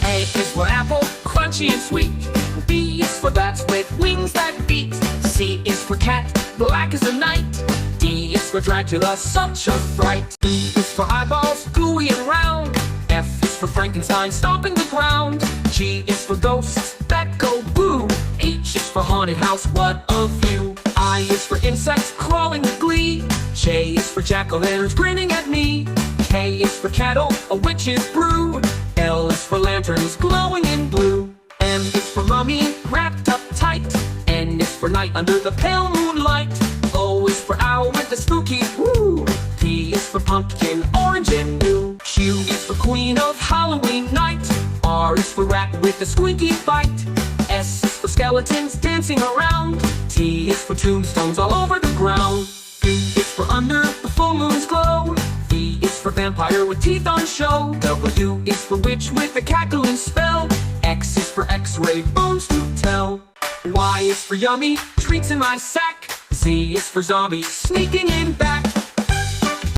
A is for apple, crunchy and sweet. B is for bats with wings that beat. C is for cat, black as the night. D is for Dracula, such a fright. E is for eyeballs, gooey and round. F is for Frankenstein, stomping the ground. G is for ghosts that go boo. H is for haunted house, what a view. I is for insects crawling with glee. J is for jack-o'-lanterns grinning at me. K is for cattle, a witch's brew. L is for lanterns glowing in blue. M is for mummy, wrapped up tight. N is for night under the pale moonlight. O is for owl with the spooky woo. P is for pumpkin, orange and new. Q is for queen of Halloween night. R is for rat with the squeaky bite. S is for skeletons dancing around. T is for tombstones all over the ground. U is for under the full moon's glow. V is for vampire with teeth on show. W is for witch with a cackling spell. X is for x-ray bones to tell. Y is for yummy treats in my sack. Z is for zombie sneaking in back.